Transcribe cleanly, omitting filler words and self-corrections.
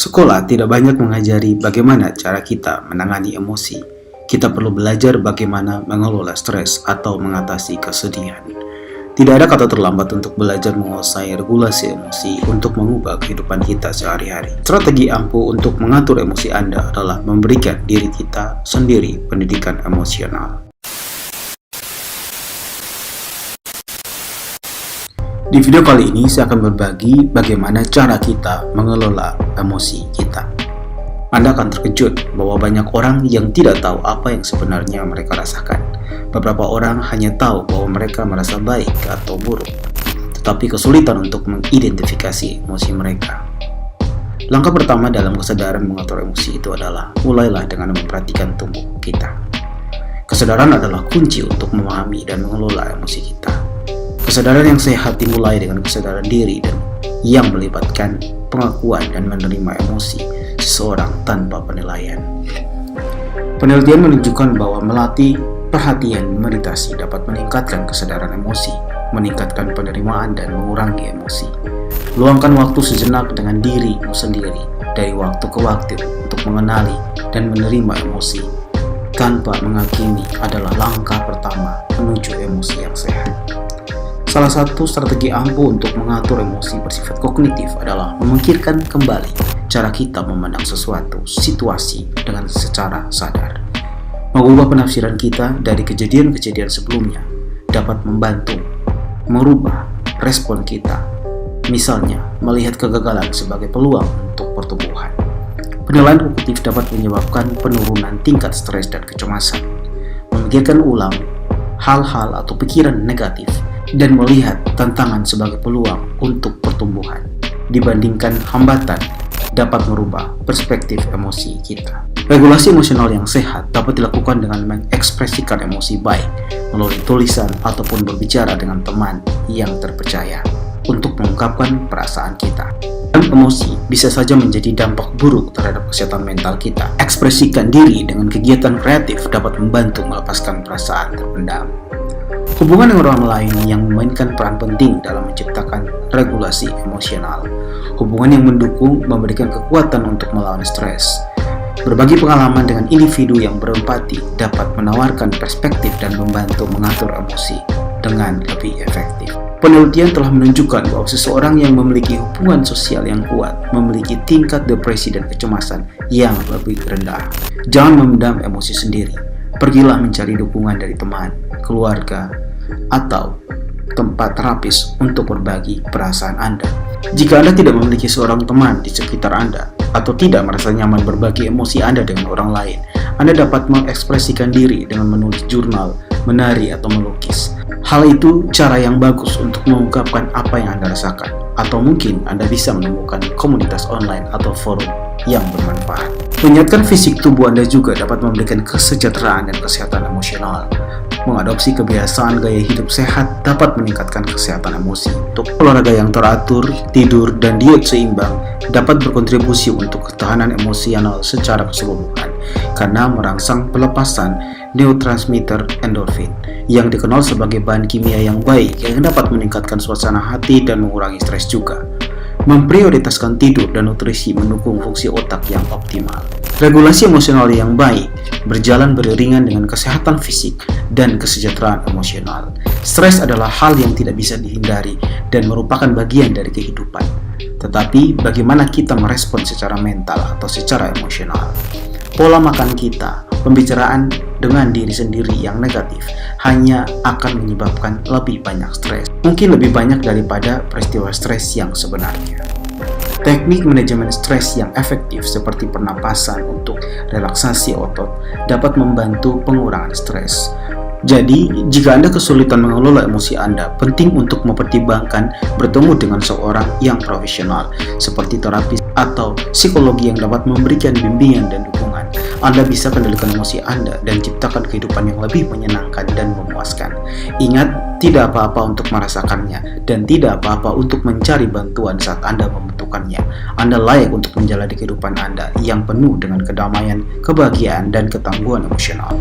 Sekolah tidak banyak mengajari bagaimana cara kita menangani emosi. Kita perlu belajar bagaimana mengelola stres atau mengatasi kesedihan. Tidak ada kata terlambat untuk belajar menguasai regulasi emosi untuk mengubah kehidupan kita sehari-hari. Strategi ampuh untuk mengatur emosi Anda adalah memberikan diri kita sendiri pendidikan emosional. Di video kali ini saya akan berbagi bagaimana cara kita mengelola emosi kita. Anda akan terkejut bahwa banyak orang yang tidak tahu apa yang sebenarnya mereka rasakan. Beberapa orang hanya tahu bahwa mereka merasa baik atau buruk, tetapi kesulitan untuk mengidentifikasi emosi mereka. Langkah pertama dalam kesadaran mengatur emosi itu adalah mulailah dengan memperhatikan tubuh kita. Kesadaran adalah kunci untuk memahami dan mengelola emosi kita. Kesadaran yang sehat dimulai dengan kesadaran diri dan yang melibatkan pengakuan dan menerima emosi seseorang tanpa penilaian. Penelitian menunjukkan bahwa melatih perhatian meditasi dapat meningkatkan kesadaran emosi, meningkatkan penerimaan dan mengurangi emosi. Luangkan waktu sejenak dengan dirimu sendiri dari waktu ke waktu untuk mengenali dan menerima emosi tanpa menghakimi adalah langkah pertama menuju emosi yang sehat. Salah satu strategi ampuh untuk mengatur emosi bersifat kognitif adalah memikirkan kembali cara kita memandang sesuatu situasi dengan secara sadar. Mengubah penafsiran kita dari kejadian-kejadian sebelumnya dapat membantu merubah respon kita. Misalnya, melihat kegagalan sebagai peluang untuk pertumbuhan. Penilaian kognitif dapat menyebabkan penurunan tingkat stres dan kecemasan. Memikirkan ulang hal-hal atau pikiran negatif dan melihat tantangan sebagai peluang untuk pertumbuhan dibandingkan hambatan dapat merubah perspektif emosi kita. Regulasi emosional yang sehat dapat dilakukan dengan mengekspresikan emosi baik melalui tulisan ataupun berbicara dengan teman yang terpercaya untuk mengungkapkan perasaan kita. Emosi bisa saja menjadi dampak buruk terhadap kesehatan mental kita. Ekspresikan diri dengan kegiatan kreatif dapat membantu melepaskan perasaan terpendam. Hubungan dengan orang lain yang memainkan peran penting dalam menciptakan regulasi emosional. Hubungan yang mendukung memberikan kekuatan untuk melawan stres. Berbagi pengalaman dengan individu yang berempati dapat menawarkan perspektif dan membantu mengatur emosi dengan lebih efektif. Penelitian telah menunjukkan bahwa seseorang yang memiliki hubungan sosial yang kuat memiliki tingkat depresi dan kecemasan yang lebih rendah. Jangan memendam emosi sendiri. Pergilah mencari dukungan dari teman, keluarga, atau tempat terapis untuk berbagi perasaan Anda. Jika Anda tidak memiliki seorang teman di sekitar Anda atau tidak merasa nyaman berbagi emosi Anda dengan orang lain, Anda dapat mengekspresikan diri dengan menulis jurnal, menari, atau melukis. Hal itu cara yang bagus untuk mengungkapkan apa yang Anda rasakan, atau mungkin Anda bisa menemukan komunitas online atau forum yang bermanfaat. Menyiapkan fisik tubuh Anda juga dapat memberikan kesejahteraan dan kesehatan emosional. Mengadopsi kebiasaan gaya hidup sehat dapat meningkatkan kesehatan emosi. Untuk olahraga yang teratur, tidur, dan diet seimbang dapat berkontribusi untuk ketahanan emosional secara keseluruhan karena merangsang pelepasan neurotransmitter endorfin yang dikenal sebagai bahan kimia yang baik yang dapat meningkatkan suasana hati dan mengurangi stres juga. Memprioritaskan tidur dan nutrisi mendukung fungsi otak yang optimal. Regulasi emosional yang baik berjalan beriringan dengan kesehatan fisik dan kesejahteraan emosional. Stres adalah hal yang tidak bisa dihindari dan merupakan bagian dari kehidupan. Tetapi bagaimana kita merespon secara mental atau secara emosional? Pola makan kita, pembicaraan dengan diri sendiri yang negatif hanya akan menyebabkan lebih banyak stres. Mungkin lebih banyak daripada peristiwa stres yang sebenarnya. Teknik manajemen stres yang efektif seperti pernapasan untuk relaksasi otot dapat membantu pengurangan stres. Jadi, jika Anda kesulitan mengelola emosi Anda, penting untuk mempertimbangkan bertemu dengan seorang yang profesional seperti terapis atau psikologi yang dapat memberikan bimbingan dan dukungan. Anda bisa kendalikan emosi Anda dan ciptakan kehidupan yang lebih menyenangkan dan memuaskan. Ingat, tidak apa-apa untuk merasakannya dan tidak apa-apa untuk mencari bantuan saat Anda membutuhkannya. Anda layak untuk menjalani kehidupan Anda yang penuh dengan kedamaian, kebahagiaan, dan ketangguhan emosional.